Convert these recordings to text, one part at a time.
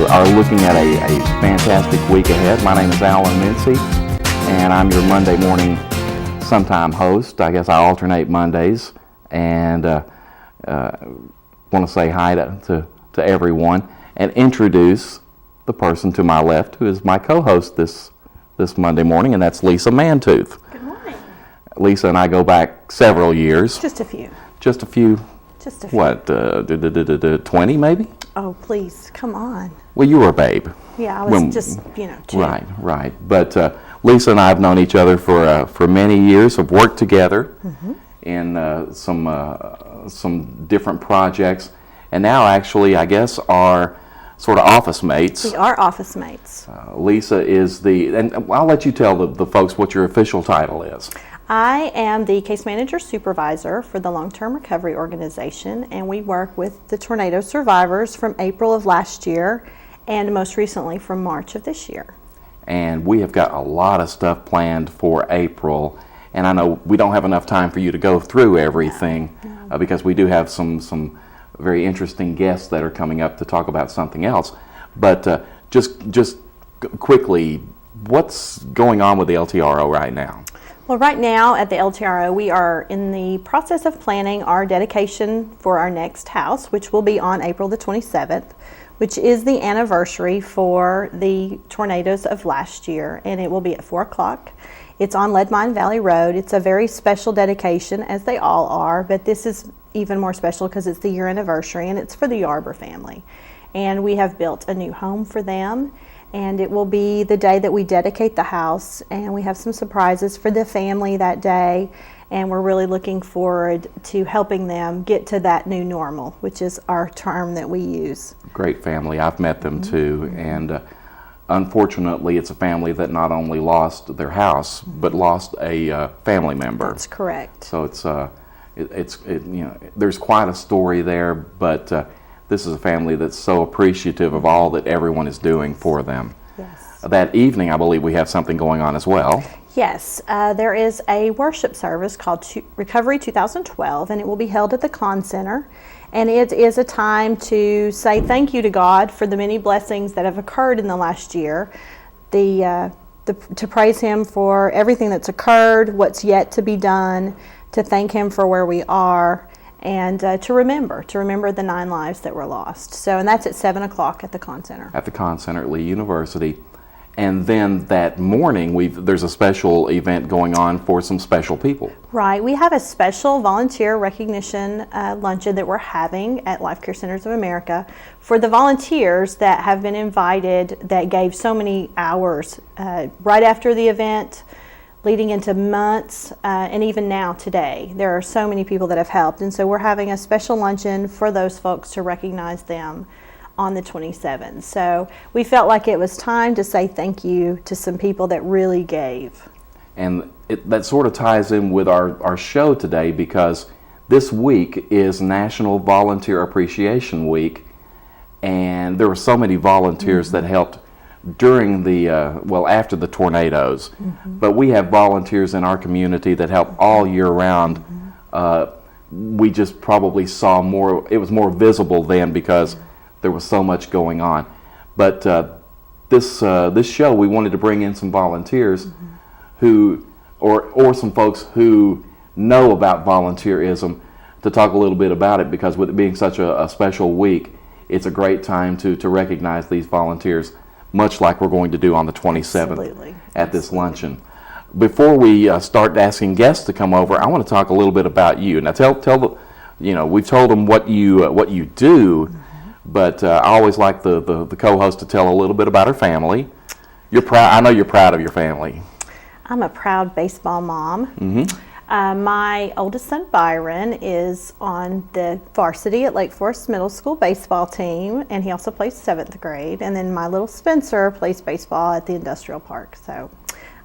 are looking at a fantastic week ahead. My name is Alan Mincy, and I'm your Monday morning sometime host. I guess I alternate Mondays, and want to say hi to everyone and introduce the person to my left who is my co-host this Monday morning, and that's Lisa Mantooth. Good morning. Lisa and I go back several years. Just a few. Just a few. Just a few. What, 20 maybe? Oh, please, come on. Well, you were a babe. Yeah, I was just, two. Right. But Lisa and I have known each other for many years, have worked together in some different projects, and now actually, I guess, are sort of office mates. We are office mates. Lisa is and I'll let you tell the folks what your official title is. I am the case manager supervisor for the long-term recovery organization, and we work with the tornado survivors from April of last year and most recently from March of this year. And we have got a lot of stuff planned for April, and I know we don't have enough time for you to go through everything. No. Because we do have some very interesting guests that are coming up to talk about something else. But just quickly, what's going on with the LTRO right now? Well, right now at the LTRO, we are in the process of planning our dedication for our next house, which will be on April the 27th, which is the anniversary for the tornadoes of last year, and it will be at 4 o'clock. It's on Leadmine Valley Road. It's a very special dedication, as they all are, but this is even more special because it's the year anniversary, and it's for the Yarborough family. And we have built a new home for them, and it will be the day that we dedicate the house, and we have some surprises for the family that day, and we're really looking forward to helping them get to that new normal, which is our term that we use. Great family. I've met them too, and unfortunately it's a family that not only lost their house but lost a family member. That's correct. So it's there's quite a story there, but this is a family that's so appreciative of all that everyone is doing for them. Yes. That evening, I believe we have something going on as well. Yes, there is a worship service called Recovery 2012, and it will be held at the Con Center. And it is a time to say thank you to God for the many blessings that have occurred in the last year, to praise Him for everything that's occurred, what's yet to be done, to thank Him for where we are, and to remember the 9 lives that were lost. So, and that's at 7 o'clock at the Con Center. At the Con Center at Lee University. And then that morning, there's a special event going on for some special people. Right. We have a special volunteer recognition luncheon that we're having at Life Care Centers of America for the volunteers that have been invited that gave so many hours right after the event, leading into months, and even now today. There are so many people that have helped, and so we're having a special luncheon for those folks to recognize them on the 27th. So we felt like it was time to say thank you to some people that really gave. And that sort of ties in with our show today, because this week is National Volunteer Appreciation Week, and there were so many volunteers that helped during after the tornadoes. But we have volunteers in our community that help all year round. We just probably saw more, it was more visible then because there was so much going on. But this show, we wanted to bring in some volunteers who, or some folks who know about volunteerism to talk a little bit about it, because with it being such a special week, it's a great time to recognize these volunteers, much like we're going to do on the 27th at this luncheon. Before we start asking guests to come over, I want to talk a little bit about you. Now tell the, we've told them what you do, but I always like the co-host to tell a little bit about her family. You're proud. I know you're proud of your family. I'm a proud baseball mom. My oldest son Byron is on the varsity at Lake Forest Middle School baseball team, and he also plays 7th grade. And then my little Spencer plays baseball at the industrial park. So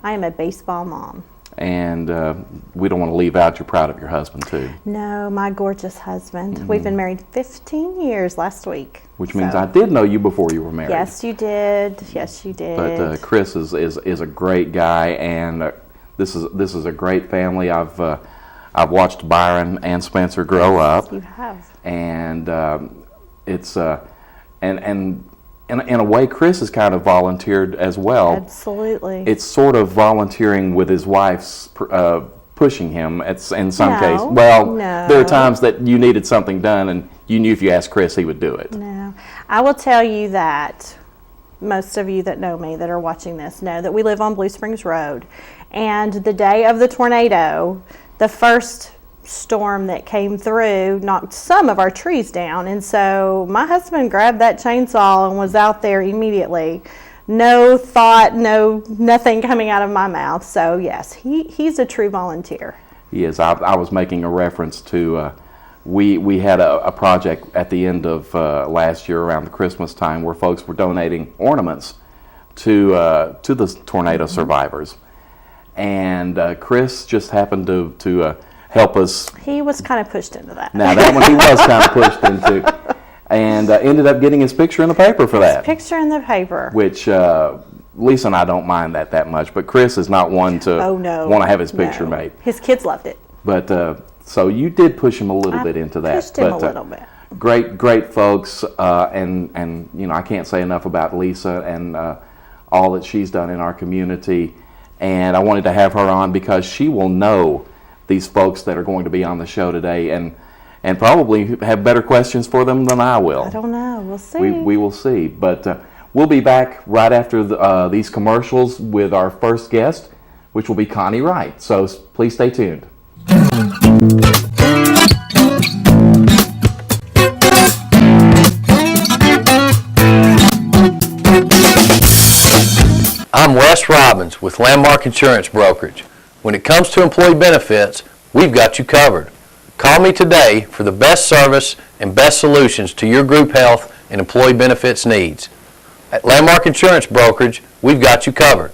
I am a baseball mom. And we don't want to leave out, you're proud of your husband too. No, my gorgeous husband. We've been married 15 years last week. Which means I did know you before you were married. Yes, you did. Yes, you did. But Chris is a great guy, and this is a great family. I've watched Byron and Spencer grow up. You have. And it's and in a way, Chris has kind of volunteered as well. Absolutely. It's sort of volunteering with his wife's pushing him in some cases. Well, no. there are times that you needed something done, and you knew if you asked Chris, he would do it. No. I will tell you that most of you that know me that are watching this know that we live on Blue Springs Road. And the day of the tornado, the first storm that came through knocked some of our trees down. And so my husband grabbed that chainsaw and was out there immediately. No thought, nothing coming out of my mouth. So yes, he's a true volunteer. He is. I was making a reference to, we had a project at the end of last year around the Christmas time where folks were donating ornaments to the tornado survivors. And Chris just happened to help us. He was kind of pushed into that. Now that one he was kind of pushed into, and ended up getting his picture in the paper for that. His picture in the paper. Which Lisa and I don't mind that much, but Chris is not one to want to have his picture made. His kids loved it. But so you did push him a little bit into that. Pushed him a little bit. Great folks, and you know, I can't say enough about Lisa and all that she's done in our community. And I wanted to have her on because she will know these folks that are going to be on the show today, and probably have better questions for them than I will. I don't know. We'll see. We will see. But we'll be back right after these commercials with our first guest, which will be Connie Wright. So please stay tuned. I'm Wes Robbins with Landmark Insurance Brokerage. When it comes to employee benefits, we've got you covered. Call me today for the best service and best solutions to your group health and employee benefits needs. At Landmark Insurance Brokerage, we've got you covered.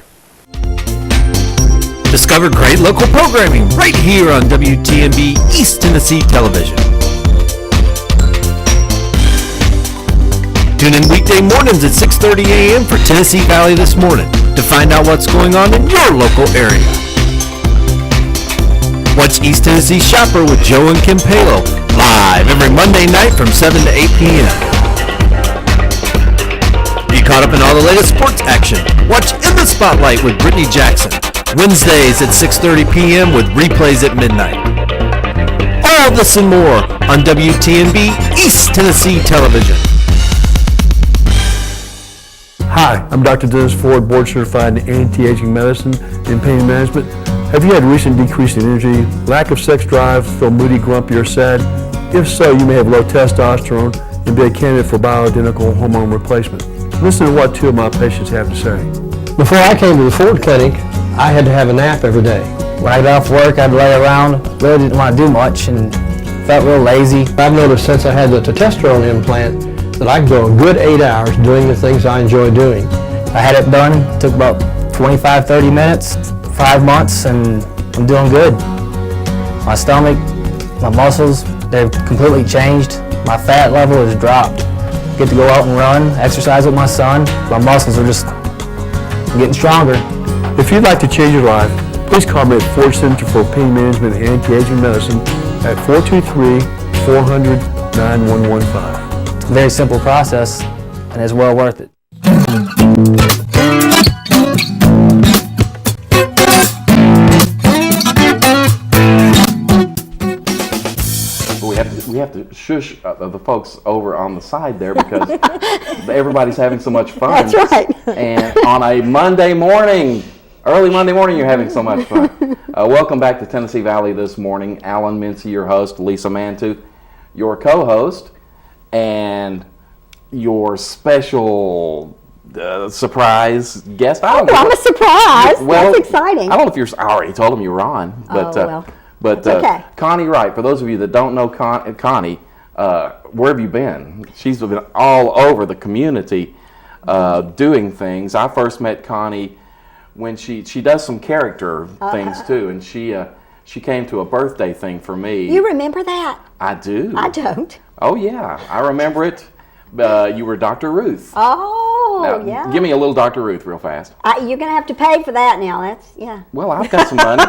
Discover great local programming right here on WTMB East Tennessee Television. Tune in weekday mornings at 6:30 a.m. for Tennessee Valley This Morning to find out what's going on in your local area. Watch East Tennessee Shopper with Joe and Kim Palo live every Monday night from 7 to 8 p.m. Be caught up in all the latest sports action. Watch In the Spotlight with Brittany Jackson Wednesdays at 6:30 p.m. with replays at midnight. All this and more on WTMB East Tennessee Television. Hi, I'm Dr. Dennis Ford, board certified in anti-aging medicine and pain management. Have you had recent decrease in energy, lack of sex drive, feel moody, grumpy, or sad? If so, you may have low testosterone and be a candidate for bioidentical hormone replacement. Listen to what two of my patients have to say. Before I came to the Ford Clinic, I had to have a nap every day. When I got off work, I'd lay around, really didn't want to do much, and felt real lazy. I've noticed since I had the testosterone implant that I can go a good 8 hours doing the things I enjoy doing. I had it done, took about 25, 30 minutes, 5 months, and I'm doing good. My stomach, my muscles, they've completely changed. My fat level has dropped. Get to go out and run, exercise with my son. My muscles are just getting stronger. If you'd like to change your life, please call me at Ford Center for Pain Management and Anti-Aging Medicine at 423-400-9115. It's a very simple process, and it's well worth it. We have to shush the folks over on the side there because everybody's having so much fun. That's right. And on a Monday morning, early Monday morning, you're having so much fun. Welcome back to Tennessee Valley This Morning. Alan Mincy, your host, Lisa Mantooth, your co-host, and your special surprise guest. I'm a surprise. That's exciting. I don't know if I already told him you were on, but that's okay. Connie Wright, for those of you that don't know Connie, where have you been? She's been all over the community doing things. I first met Connie when she does some character things too, and she came to a birthday thing for me. You remember that? I do. I don't. Oh yeah, I remember it. You were Dr. Ruth. Oh, now, yeah. Give me a little Dr. Ruth real fast. You're going to have to pay for that now. That's, yeah. Well, I've got some money.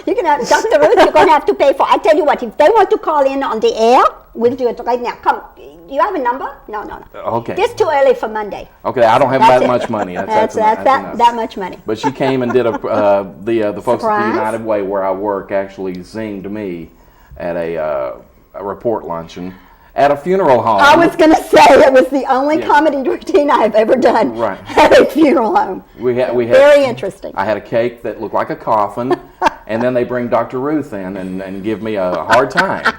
You're going to have, Dr. Ruth, you're going to have to pay for. I tell you what, if they want to call in on the air, we'll do it right now. Come, do you have a number? No. Okay. This too early for Monday. Okay, I don't have That's that it. much money. That's enough. that much money. But she came and did the folks at the Surprise. United Way where I work actually zinged me at a report luncheon at a funeral home. I was going to say it was the only comedy routine I've ever done Right. at a funeral home. we had Very interesting. I had a cake that looked like a coffin, and then they bring Dr. Ruth in and give me a hard time.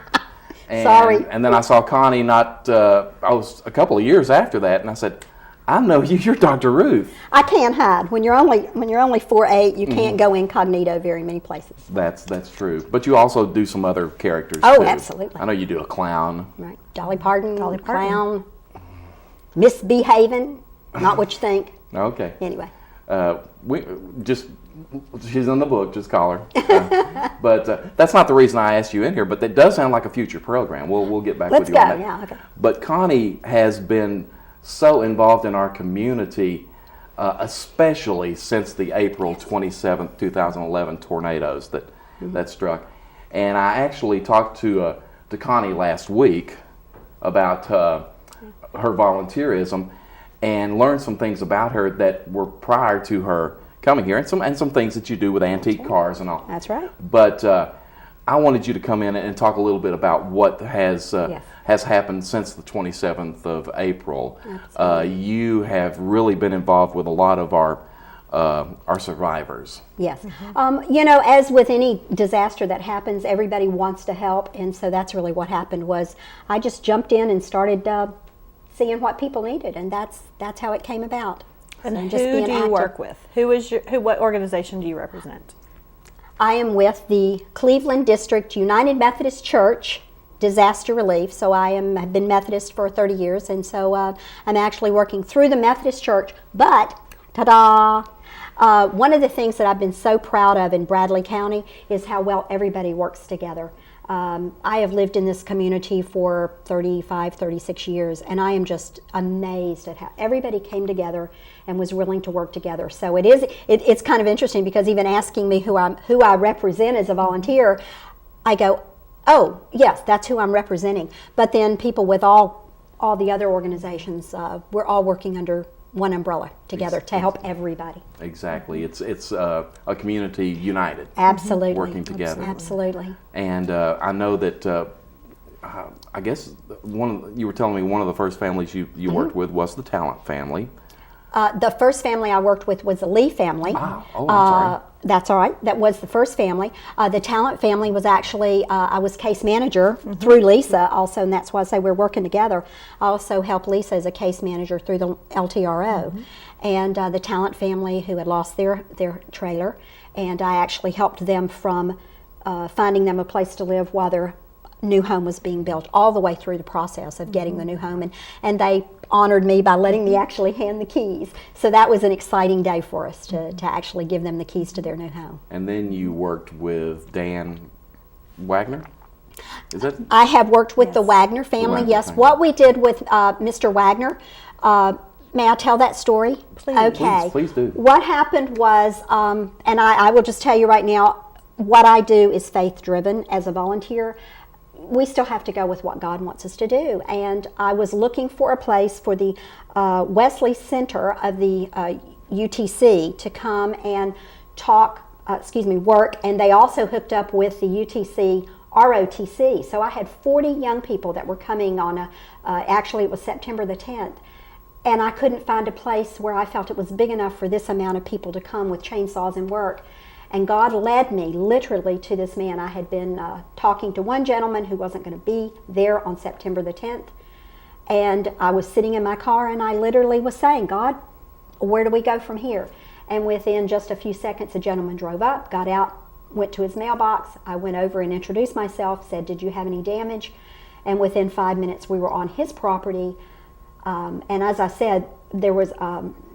And, Sorry. And then I saw Connie I was a couple of years after that, and I said, I know you. You're Dr. Ruth. I can't hide. When you're only 4'8", you can't go incognito very many places. That's true. But you also do some other characters Oh, too. absolutely. I know you do a clown. Right. Dolly Parton, clown, misbehaving, not what you think. Okay. Anyway. She's in the book. Just call her. But that's not the reason I asked you in here. But that does sound like a future program. We'll get back Let's with you on go. that. Yeah. Okay. But Connie has been so involved in our community, especially since the April 27th, 2011 tornadoes that struck. And I actually talked to Connie last week about her volunteerism and learned some things about her that were prior to her coming here, and some things that you do with antique cars and all. That's right. But I wanted you to come in and talk a little bit about what has happened since the 27th of April. You have really been involved with a lot of our survivors. Yes. As with any disaster that happens, everybody wants to help, and so that's really what happened. Was I just jumped in and started seeing what people needed, and that's how it came about. And So who just being do you active. work with? What organization do you represent? I am with the Cleveland District United Methodist Church Disaster Relief. So have been Methodist for 30 years, and so I'm actually working through the Methodist Church. But, ta-da! One of the things that I've been so proud of in Bradley County is how well everybody works together. I have lived in this community for 35, 36 years, and I am just amazed at how everybody came together and was willing to work together. So it's kind of interesting, because even asking me who I represent as a volunteer, I go, oh, yes, that's who I'm representing. But then people with all the other organizations, we're all working under one umbrella together to help everybody. Exactly. It's a community united. Absolutely. Working together. Absolutely. And I know that I guess you were telling me one of the first families you worked with was the Talent family. The first family I worked with was the Lee family. Oh, I'm sorry. That's all right. That was the first family. The Talent family was actually, I was case manager through Lisa also, and that's why I say we're working together. I also helped Lisa as a case manager through the LTRO. And the Talent family who had lost their trailer, and I actually helped them from finding them a place to live while their new home was being built, all the way through the process of getting the new home, and they honored me by letting me actually hand the keys. So that was an exciting day for us to actually give them the keys to their new home. And then you worked with Dan Wagner? Is that? I have worked with the Wagner family, Wagner yes. family. What we did with Mr. Wagner, may I tell that story? Please. Okay. Please do. What happened was, and I will just tell you right now, what I do is faith-driven as a volunteer. We still have to go with what God wants us to do. And I was looking for a place for the Wesley Center of the UTC to come and work. And they also hooked up with the UTC ROTC. So I had 40 young people that were coming on actually it was September the 10th. And I couldn't find a place where I felt it was big enough for this amount of people to come with chainsaws and work. And God led me literally to this man. I had been talking to one gentleman who wasn't going to be there on September the 10th. And I was sitting in my car and I literally was saying, God, where do we go from here? And within just a few seconds, a gentleman drove up, got out, went to his mailbox. I went over and introduced myself, said, did you have any damage? And within 5 minutes, we were on his property. And as I said, there was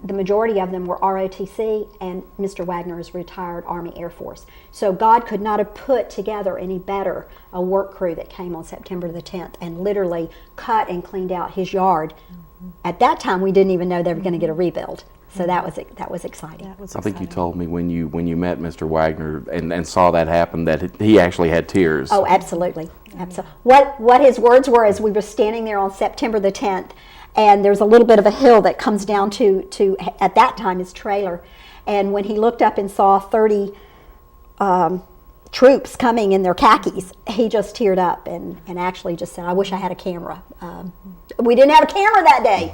the majority of them were ROTC, and Mr. Wagner is retired Army Air Force. So God could not have put together any better a work crew that came on September the 10th and literally cut and cleaned out his yard. At that time, we didn't even know they were going to get a rebuild. So that was exciting. I think you told me when you met Mr. Wagner and saw that happen that he actually had tears. Oh, absolutely. Absolutely. What his words were as we were standing there on September the 10th, and there's a little bit of a hill that comes down to at that time, his trailer. And when he looked up and saw 30 troops coming in their khakis, he just teared up and actually just said, I wish I had a camera. We didn't have a camera that day.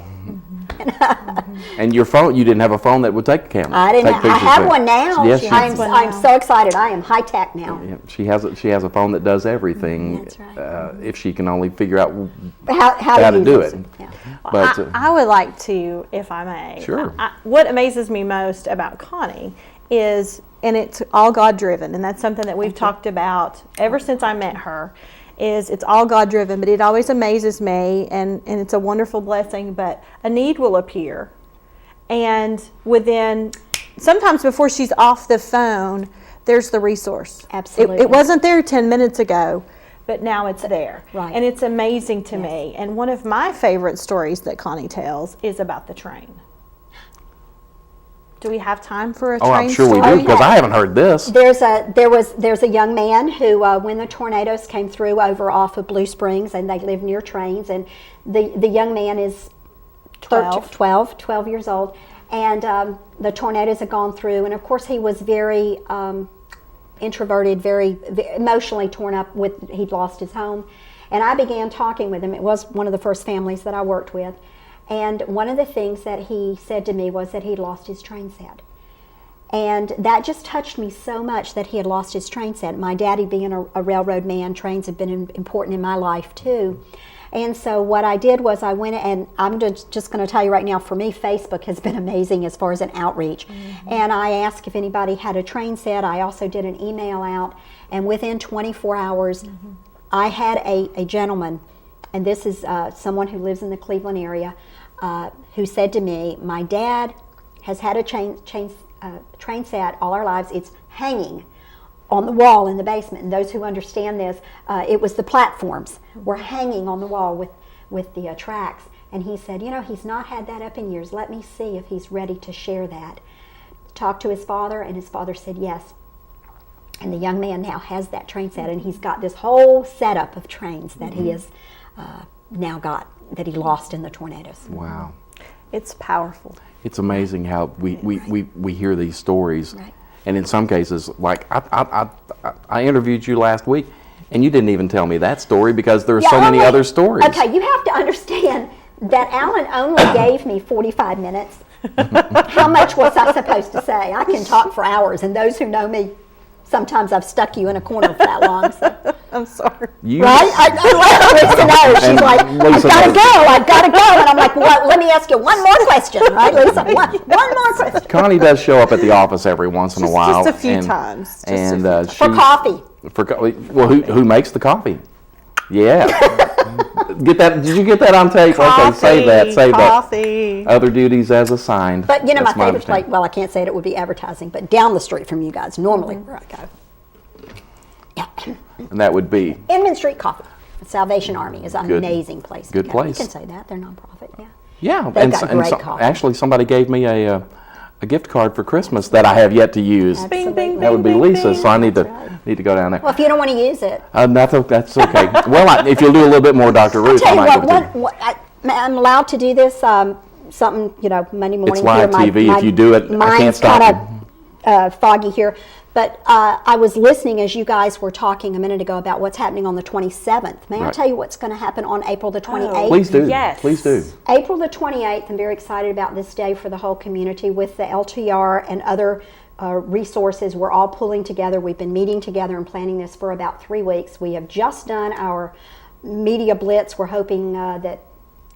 And your phone, you didn't have a phone that would take a camera. I didn't. I have one now. Yes, I'm so excited. I am high tech now. Yeah, she has a phone that does everything. That's right. If she can only figure out How to do it. Yeah. But I would like to, if I may. Sure. What amazes me most about Connie is, and it's all God driven, and that's something that we've talked about ever since I met her, is it's all God driven, but it always amazes me, and it's a wonderful blessing, but a need will appear. And within, sometimes before she's off the phone, there's the resource. Absolutely. It wasn't there 10 minutes ago, but now it's there. Right. And it's amazing to me. And one of my favorite stories that Connie tells is about the train. Do we have time for a train I'm sure story? we do, because I haven't heard this. There's a young man who, when the tornadoes came through over off of Blue Springs, and they live near trains, and the young man is 12 years old, and the tornadoes had gone through, and of course he was very introverted, very emotionally torn up with, he'd lost his home. And I began talking with him. It was one of the first families that I worked with. And one of the things that he said to me was that he'd lost his train set. And that just touched me so much, that he had lost his train set. My daddy being a railroad man, trains have been important in my life too. And so what I did was I went, and I'm just going to tell you right now, for me, Facebook has been amazing as far as an outreach. Mm-hmm. And I asked if anybody had a train set. I also did an email out, and within 24 hours, mm-hmm. I had a gentleman, and this is someone who lives in the Cleveland area, who said to me, my dad has had a train set all our lives. It's hanging on the wall in the basement. And those who understand this, it was the platforms were hanging on the wall with the tracks. And he said, he's not had that up in years. Let me see if he's ready to share that. Talked to his father, and his father said yes. And the young man now has that train set, and he's got this whole setup of trains that he has now got, that he lost in the tornadoes. Wow. It's powerful. It's amazing how we hear these stories. Right. And in some cases, like I interviewed you last week, and you didn't even tell me that story because there are so many other stories. Okay, you have to understand that Alan only gave me 45 minutes. How much was I supposed to say? I can talk for hours, and those who know me, sometimes I've stuck you in a corner for that long. So. I'm sorry. Right? I let Lisa know. She's like, I've got to go. And I'm like, well, let me ask you one more question, right, Lisa? One more question. Connie does show up at the office every once in a while. Just a few times. For coffee. Well, who makes the coffee? Yeah. Get that? Did you get that on tape? Coffee, okay, save coffee. that. Other duties as assigned. But my favorite place, understanding. well, I can't say it would be advertising, but down the street from you guys, normally where I go. Yeah. And that would be Inman Street Coffee. Salvation Army is an amazing place. Good place. You can say that. They're nonprofit, yeah. Yeah. They've got great coffee. Actually, somebody gave me a gift card for Christmas that I have yet to use. Bing, bing, That would be bing, Lisa, bing. so I need to go down there. Well, if you don't want to use it. That's okay. Well, if you'll do a little bit more, Dr. Ruth, I'll I tell might you give what, it to you. I'm allowed to do this, something, Monday morning. It's live here. TV. If you do it, I can't mind's stop kind of foggy here. But I was listening as you guys were talking a minute ago about what's happening on the 27th. May I tell you what's going to happen on April the 28th? Please do. Yes. Please do. April the 28th, I'm very excited about this day for the whole community with the LTR and other resources. We're all pulling together. We've been meeting together and planning this for about 3 weeks. We have just done our media blitz. We're hoping that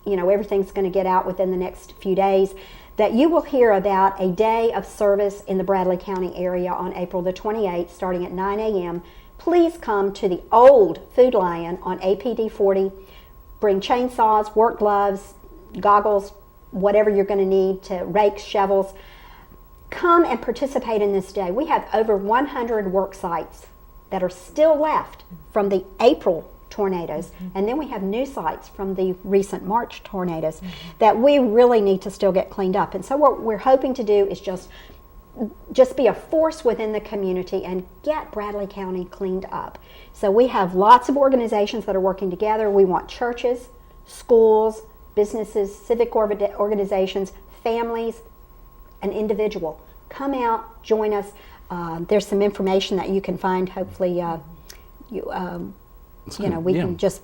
everything's going to get out within the next few days. That you will hear about a day of service in the Bradley County area on April the 28th, starting at 9 a.m. Please come to the old Food Lion on APD 40. Bring chainsaws, work gloves, goggles, whatever you're going to need, to rakes, shovels. Come and participate in this day. We have over 100 work sites that are still left from the April tornadoes, and then we have new sites from the recent March tornadoes that we really need to still get cleaned up. And so what we're hoping to do is just just be a force within the community and get Bradley County cleaned up. So we have lots of organizations that are working together. We want churches, schools, businesses, civic organizations, families, and individual. Come out, join us. There's some information that you can find. Hopefully, we can just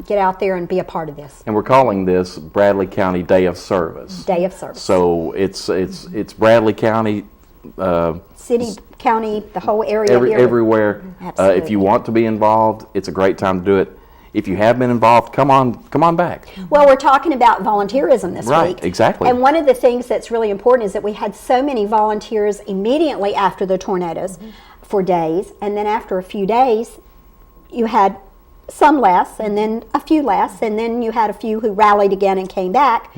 get out there and be a part of this. And we're calling this Bradley County Day of Service. Day of Service. So it's Bradley County. City, county, the whole area here. Everywhere. If you want to be involved, it's a great time to do it. If you have been involved, come on back. Well, we're talking about volunteerism this week. Right, exactly. And one of the things that's really important is that we had so many volunteers immediately after the tornadoes for days, and then after a few days, you had some less, and then a few less, and then you had a few who rallied again and came back.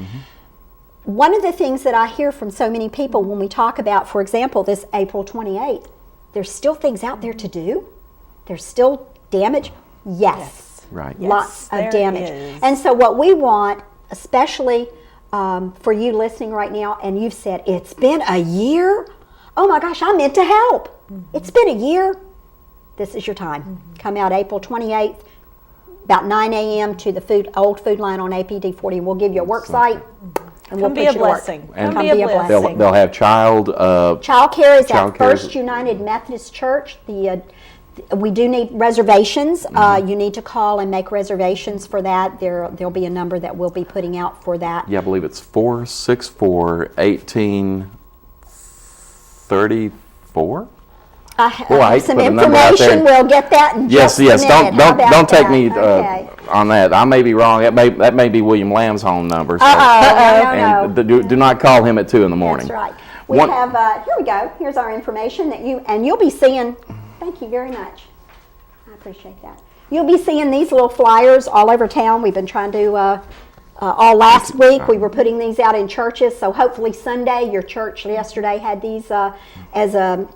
One of the things that I hear from so many people when we talk about, for example, this April 28th, there's still things out there to do. There's still damage. Yes. Right. Lots Yes, of there damage. is. And so what we want, especially for you listening right now, and you've said, it's been a year? Oh my gosh, I meant to help. It's been a year. This is your time. Come out April 28th, about 9 a.m. to the old food line on APD 40. We'll give you a work site. And Come we'll be put a you to work. blessing. And Come be a be a blessing. blessing. They'll have child Child care is Child at care is- First United Methodist Church. We do need reservations. You need to call and make reservations for that. There'll be a number that we'll be putting out for that. Yeah, I believe it's 464-1834. I Boy, I have hate to some put a number out there. information. We'll get that in just Yes. a minute. How about Don't take that? me Okay. on that. I may be wrong. That may be William Lamb's home number. So. No. And do not call him at 2 in the morning. That's right. We One- have, here we go. Here's our information that you'll be seeing. Thank you very much. I appreciate that. You'll be seeing these little flyers all over town. We've been trying to, all last week, we were putting these out in churches. So hopefully Sunday, your church yesterday had these as an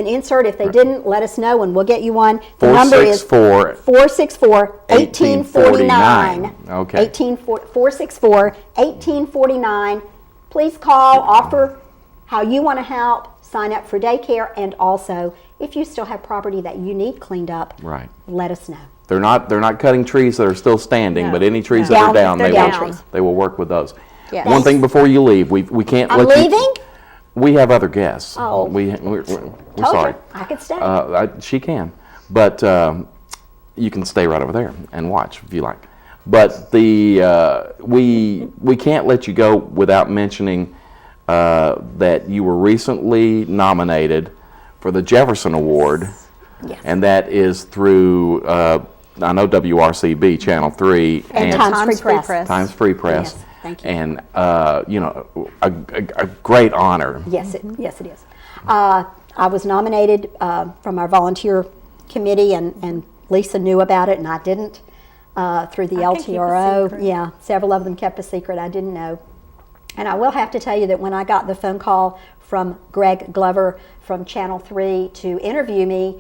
insert. If they didn't, let us know and we'll get you one. The number is 464-1849. Okay. 464-1849. Please call, offer how you want to help, sign up for daycare, and also if you still have property that you need cleaned up, Right. let us know. They're not cutting trees that are still standing, No, but any trees no. that are down, They're they down will trees. they will work with those. Yes. One thing before you leave, we can't I'm let you. leaving? We have other guests. Oh. We're Told sorry. you, I could stay. She can, but you can stay right over there and watch if you like. But we can't let you go without mentioning that you were recently nominated for the Jefferson Award, Yes. and that is through I know WRCB Channel 3 And Times Free Press. Times Free Press. Yes, thank you. And a great honor. Yes, it is. I was nominated from our volunteer committee, and Lisa knew about it, and I didn't through the I can keep a LTRO. secret. Yeah, several of them kept a secret. I didn't know. And I will have to tell you that when I got the phone call from Greg Glover from Channel 3 to interview me,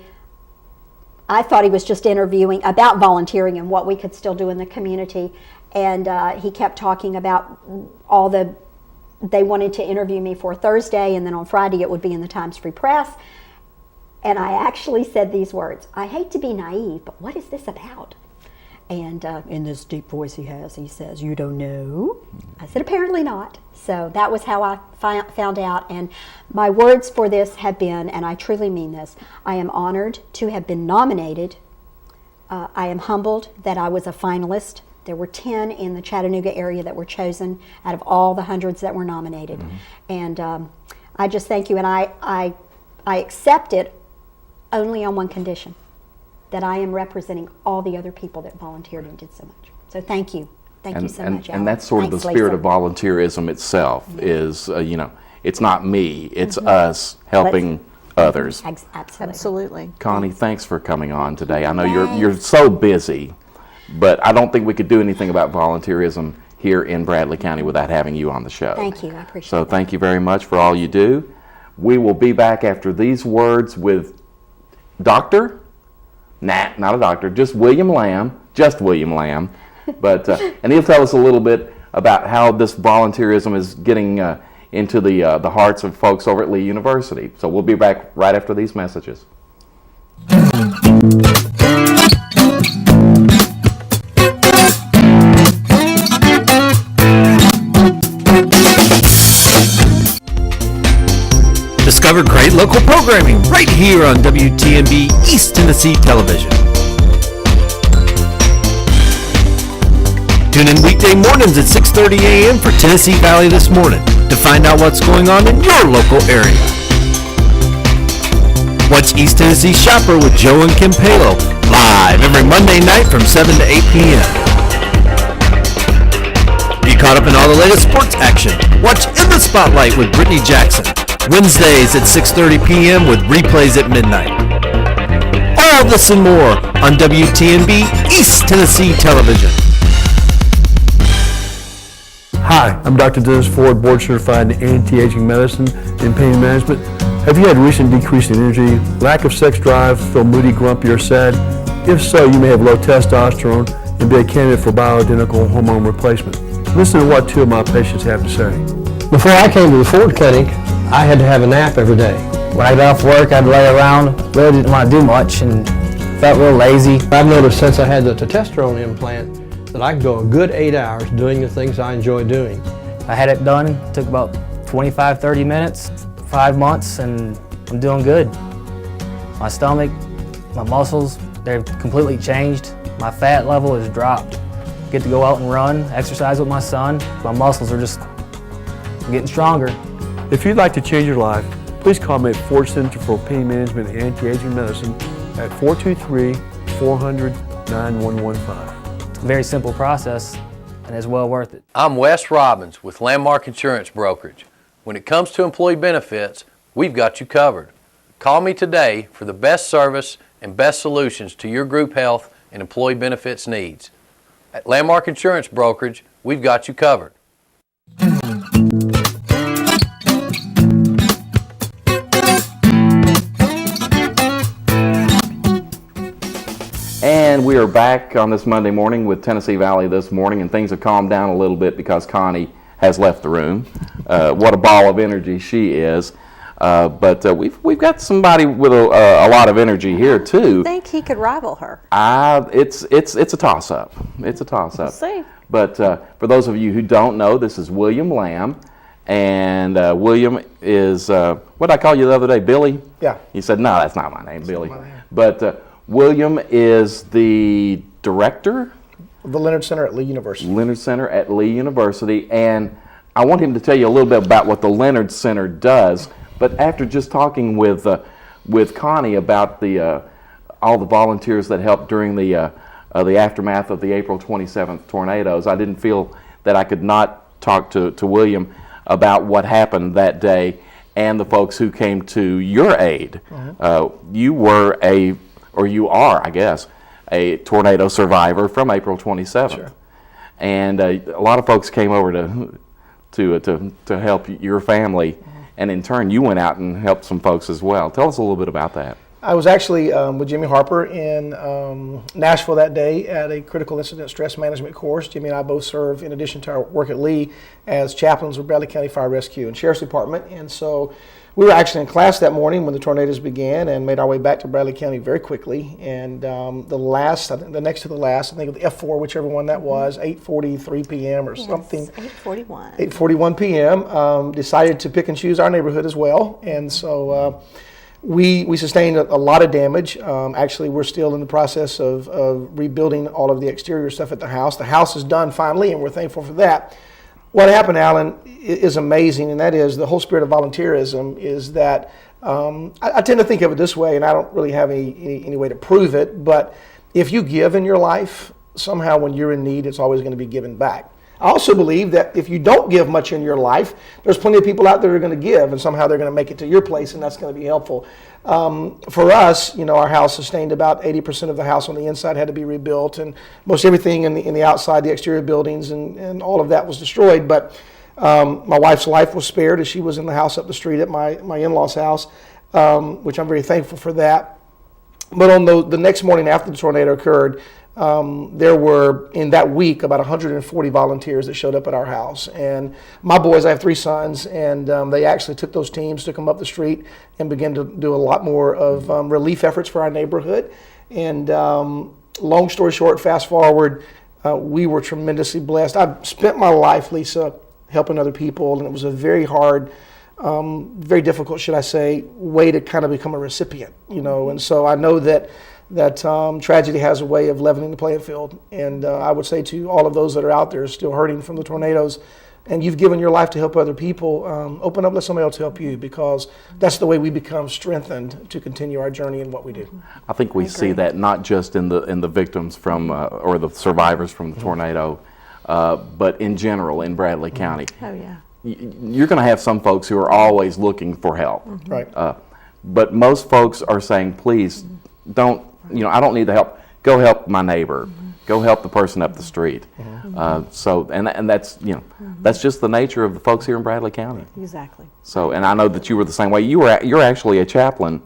I thought he was just interviewing about volunteering and what we could still do in the community. And he kept talking about they wanted to interview me for Thursday, and then on Friday it would be in the Times Free Press. And I actually said these words: I hate to be naive, but what is this about? And in this deep voice he says, "You don't know?" I said, "Apparently not." So that was how I found out. And my words for this have been, and I truly mean this, I am honored to have been nominated. I am humbled that I was a finalist. There were 10 in the Chattanooga area that were chosen out of all the hundreds that were nominated. And I just thank you. And I accept it only on one condition, that I am representing all the other people that volunteered and did so much. So thank you. Thank you so much, Alan. And that's sort of the Thanks, spirit Lisa. of volunteerism itself is, it's not me, it's us helping others. Absolutely. Absolutely. Connie, thanks for coming on today. I know you're so busy, but I don't think we could do anything about volunteerism here in Bradley County without having you on the show. Thank you. I appreciate So that. thank you very much for all you do. We will be back after these words with Dr. Not a doctor, just William Lamb. But and he'll tell us a little bit about how this volunteerism is getting into the hearts of folks over at Lee University. So we'll be back right after these messages. Discover great local programming right here on WTMB East Tennessee Television. Tune in weekday mornings at 6:30 a.m. for Tennessee Valley This Morning to find out what's going on in your local area. Watch East Tennessee Shopper with Joe and Kim Palo live every Monday night from 7 to 8 p.m. Be caught up in all the latest sports action. Watch In the Spotlight with Brittany Jackson. Wednesdays at 6:30 p.m. with replays at midnight. All this and more on WTMB East Tennessee Television. Hi, I'm Dr. Dennis Ford, board certified in anti-aging medicine and pain management. Have you had recent decrease in energy, lack of sex drive, feel moody, grumpy, or sad? If so, you may have low testosterone and be a candidate for bioidentical hormone replacement. Listen to what 2 of my patients have to say. Before I came to the Ford Clinic, I had to have a nap every day. When I got off work, I'd lay around, really didn't want to do much, and felt real lazy. I've noticed since I had the testosterone implant that I can go a good 8 hours doing the things I enjoy doing. I had it done, took about 25, 30 minutes, 5 months, and I'm doing good. My stomach, my muscles, they've completely changed. My fat level has dropped. Get to go out and run, exercise with my son. My muscles are just getting stronger. If you'd like to change your life, please call me at Ford Center for Pain Management and Anti-Aging Medicine at 423-400-9115. It's a very simple process, and it's well worth it. I'm Wes Robbins with Landmark Insurance Brokerage. When it comes to employee benefits, we've got you covered. Call me today for the best service and best solutions to your group health and employee benefits needs. At Landmark Insurance Brokerage, we've got you covered. And we are back on this Monday morning with Tennessee Valley This Morning, and things have calmed down a little bit because Connie has left the room. What a ball of energy she is. But we've got somebody with a lot of energy here too. I think he could rival her. It's a toss-up. It's a toss-up. We'll see. But for those of you who don't know, this is William Lamb, and William is what did I call you the other day, Billy? Yeah. You said no, that's not my name, Billy. But William is the director The Leonard Center at Lee University. Leonard Center at Lee University, and I want him to tell you a little bit about what the Leonard Center does. But after just talking with Connie about all the volunteers that helped during the aftermath of the April 27th tornadoes, I didn't feel that I could not talk to William about what happened that day and the folks who came to your aid. Mm-hmm. You are, I guess, a tornado survivor from April 27th. Sure. And a lot of folks came over to help your family, and in turn you went out and helped some folks as well. Tell us a little bit about that. I was actually with Jimmy Harper in Nashville that day at a critical incident stress management course. Jimmy and I both serve, in addition to our work at Lee, as chaplains with Bradley County Fire Rescue and Sheriff's Department. And so we were actually in class that morning when the tornadoes began and made our way back to Bradley County very quickly. And the next to the last, I think of the F4, whichever one that was, 8:43 p.m. or something. 8:41. 8:41 p.m. Decided to pick and choose our neighborhood as well. And so we sustained a lot of damage. Actually, we're still in the process of rebuilding all of the exterior stuff at the house. The house is done finally, and we're thankful for that. What happened, Alan, is amazing, and that is the whole spirit of volunteerism is that I tend to think of it this way, and I don't really have any way to prove it, but if you give in your life, somehow when you're in need, it's always going to be given back. I also believe that if you don't give much in your life, there's plenty of people out there who are going to give, and somehow they're going to make it to your place, and that's going to be helpful. For us, our house sustained about 80% of the house on the inside had to be rebuilt, and most everything in the outside, the exterior buildings, and all of that was destroyed. But my wife's life was spared as she was in the house up the street at my in-laws' house, which I'm very thankful for that. But on the next morning after the tornado occurred, there were, in that week, about 140 volunteers that showed up at our house. And my boys, I have 3 sons, and they actually took those teams, took them up the street, and began to do a lot more of relief efforts for our neighborhood. And long story short, fast forward, we were tremendously blessed. I've spent my life, Lisa, helping other people, and it was a very hard, very difficult, should I say, way to kind of become a recipient, And so I know that tragedy has a way of leveling the playing field. And I would say to all of those that are out there still hurting from the tornadoes, and you've given your life to help other people, open up, let somebody else help you, because that's the way we become strengthened to continue our journey in what we do. I think we see that not just in the victims from or the survivors from the tornado, but in general in Bradley County. Oh, yeah. You're going to have some folks who are always looking for help. Right. But most folks are saying, please don't, I don't need the help. Go help my neighbor. Go help the person up the street. And that's, that's just the nature of the folks here in Bradley County. Exactly. So, and I know that you were the same way. You're actually a chaplain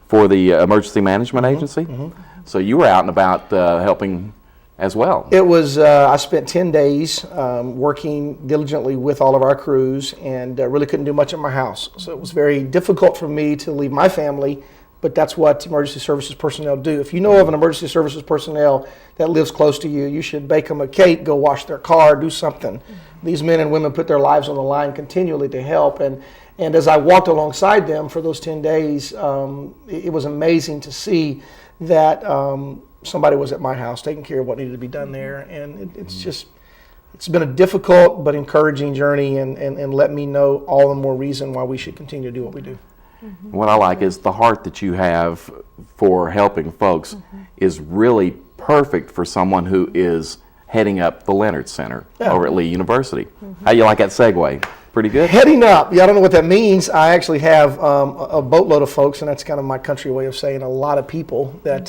for the Emergency Management Agency. So you were out and about helping as well. It was, I spent 10 days working diligently with all of our crews, and really couldn't do much at my house. So it was very difficult for me to leave my family, but that's what emergency services personnel do. If you know of an emergency services personnel that lives close to you, you should bake them a cake, go wash their car, do something. These men and women put their lives on the line continually to help. And as I walked alongside them for those 10 days, it was amazing to see that somebody was at my house taking care of what needed to be done there. And it's been a difficult but encouraging journey, and let me know all the more reason why we should continue to do what we do. What I like is the heart that you have for helping folks is really perfect for someone who is heading up the Leonard Center over at Lee University. How you like that segue? Pretty good? Heading up. Yeah, I don't know what that means. I actually have a boatload of folks, and that's kind of my country way of saying a lot of people that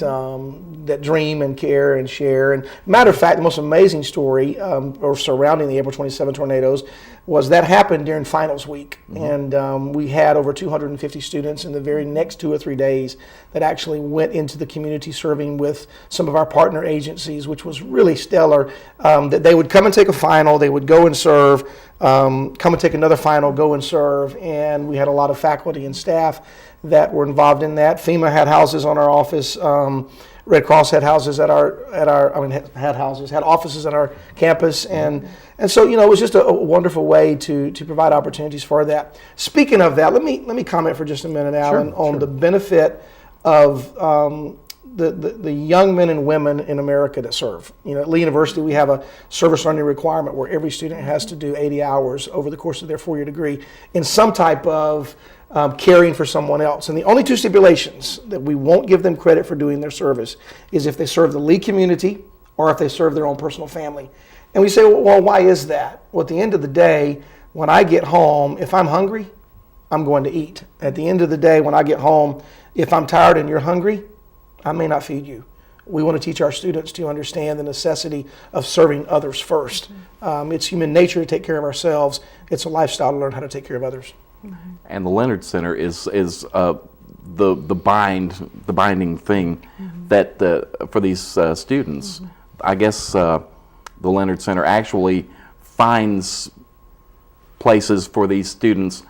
that dream and care and share. And matter of fact, the most amazing story or surrounding the April 27 tornadoes was that happened during finals week. And we had over 250 students in the very next 2 or 3 days that actually went into the community serving with some of our partner agencies, which was really stellar. That they would come and take a final, they would go and serve, come and take another final, go and serve. And we had a lot of faculty and staff that were involved in that. FEMA had houses on our office. Red Cross had houses had offices at our campus, and so it was just a wonderful way to provide opportunities for that. Speaking of that, let me comment for just a minute, Alan, on the benefit of the young men and women in America that serve. At Lee University, we have a service learning requirement where every student has to do 80 hours over the course of their 4-year degree in some type of caring for someone else. And the only 2 stipulations that we won't give them credit for doing their service is if they serve the Lee community or if they serve their own personal family. And we say, well, why is that? Well, at the end of the day, when I get home, if I'm hungry, I'm going to eat. At the end of the day, when I get home, if I'm tired and you're hungry, I may not feed you. We want to teach our students to understand the necessity of serving others first. It's human nature to take care of ourselves. It's a lifestyle to learn how to take care of others. And the Leonard Center is the binding thing that for these students. I guess the Leonard Center actually finds places for these students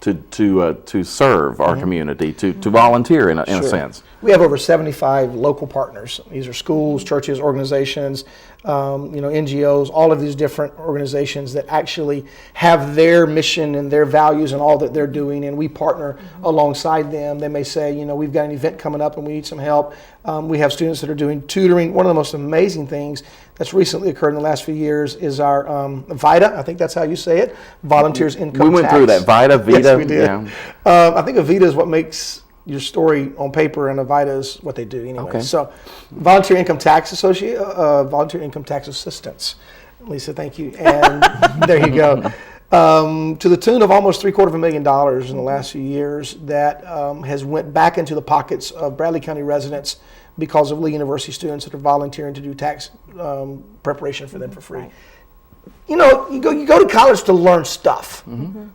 to serve our community, to volunteer in a sense. We have over 75 local partners. These are schools, churches, organizations, NGOs, all of these different organizations that actually have their mission and their values and all that they're doing, and we partner alongside them. They may say, we've got an event coming up and we need some help. We have students that are doing tutoring. One of the most amazing things that's recently occurred in the last few years is our VITA, I think that's how you say it, Volunteers Income Tax. We went through that, VITA. Yes, we did. Yeah. I think a VITA is what makes your story on paper, and a VITA is what they do anyway. Okay. So, Volunteer Income Tax Volunteer Income Tax Assistance. Lisa, thank you. And there you go. To the tune of almost $750,000 in the last few years that has went back into the pockets of Bradley County residents because of Lee University students that are volunteering to do tax preparation for them for free. Right. You go to college to learn stuff.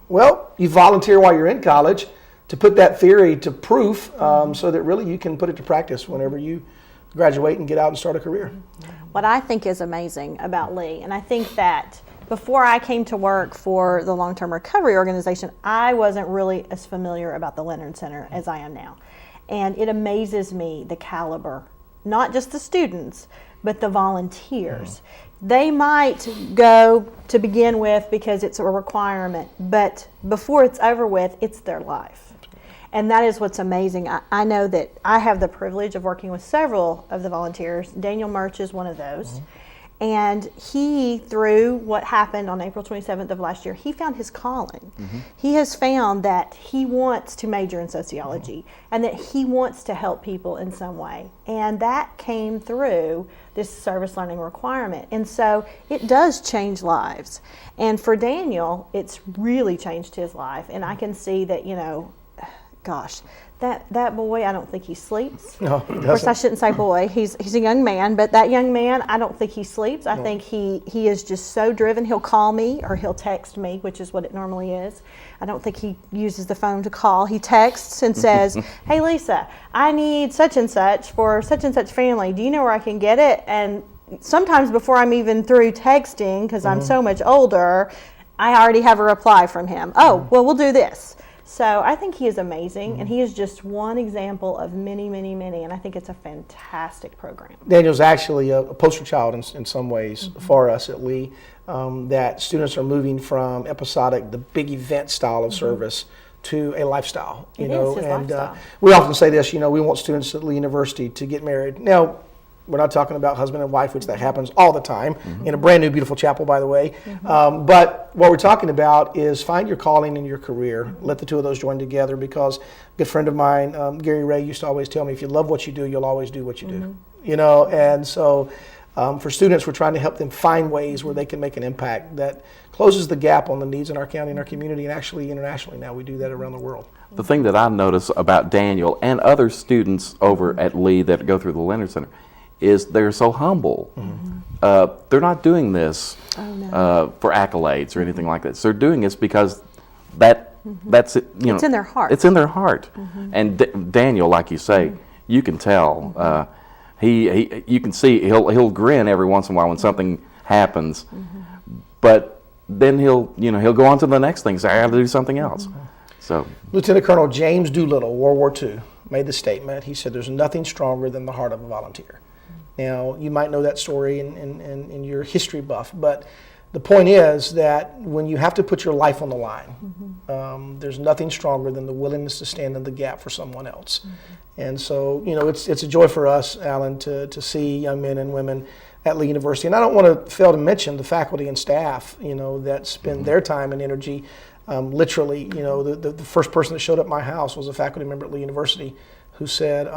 Well, you volunteer while you're in college to put that theory to proof so that really you can put it to practice whenever you graduate and get out and start a career. what I think is amazing about Lee, and I think that before I came to work for the long-term recovery organization, I wasn't really as familiar about the Leonard Center as I am now. And it amazes me the caliber, not just the students, but the volunteers. They might go to begin with because it's a requirement, but before it's over with, it's their life. And that is what's amazing. I know that I have the privilege of working with several of the volunteers. Daniel Murch is one of those. And he, through what happened on April 27th of last year, he found his calling. He has found that he wants to major in sociology and that he wants to help people in some way. And that came through this service learning requirement. And so it does change lives. And for Daniel, it's really changed his life. And I can see that, you know, gosh, that boy, I don't think he sleeps. No, he doesn't. Of course, I shouldn't say boy. He's a young man, but that young man, I don't think he sleeps. I think he is just so driven. He'll call me or he'll text me, which is what it normally is. I don't think he uses the phone to call. He texts and says, "Hey Lisa, I need such and such for such and such family. Do you know where I can get it?" And sometimes before I'm even through texting, because I'm so much older, I already have a reply from him. "Oh, well, we'll do this." So I think he is amazing, and he is just one example of many, many, many, and I think it's a fantastic program. Daniel's actually a poster child in some ways for us at Lee, that students are moving from episodic, the big event style of service, to a lifestyle. It is his lifestyle. We often say this, we want students at Lee University to get married. Now, we're not talking about husband and wife, which that happens all the time in a brand new, beautiful chapel, by the way. But what we're talking about is find your calling in your career. Let the two of those join together, because a good friend of mine, Gary Ray, used to always tell me, if you love what you do, you'll always do what you do. And so for students, we're trying to help them find ways where they can make an impact that closes the gap on the needs in our county and our community, and actually internationally now. We do that around the world. The thing that I notice about Daniel and other students over at Lee that go through the Leonard Center is they're so humble. They're not doing this for accolades or anything like that. So they're doing this because that's it. It's in their heart. It's in their heart. And Daniel, like you say, you can tell. You can see he'll grin every once in a while when something happens, but then he'll go on to the next thing. Say, I got to do something else. So Lieutenant Colonel James Doolittle, World War II, made the statement. He said, "There's nothing stronger than the heart of a volunteer." Now, you might know that story in your history buff, but the point is that when you have to put your life on the line, there's nothing stronger than the willingness to stand in the gap for someone else. And so, it's a joy for us, Alan, to see young men and women at Lee University. And I don't want to fail to mention the faculty and staff, that spend their time and energy. Literally, the first person that showed up at my house was a faculty member at Lee University who said,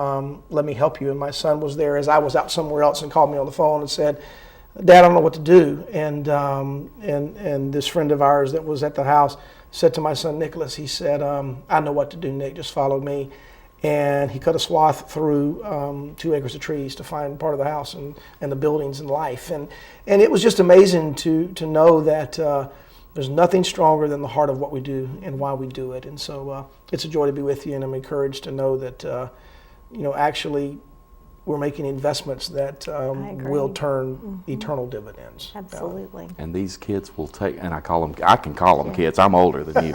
"Let me help you." And my son was there as I was out somewhere else and called me on the phone and said, "Dad, I don't know what to do." And this friend of ours that was at the house said to my son Nicholas, he said, "I know what to do, Nick, just follow me." And he cut a swath through 2 acres of trees to find part of the house and the buildings and life. And it was just amazing to know that there's nothing stronger than the heart of what we do and why we do it. And so it's a joy to be with you, and I'm encouraged to know that, actually we're making investments that will turn eternal dividends. Absolutely. And these kids will take, and I can call them kids, I'm older than you,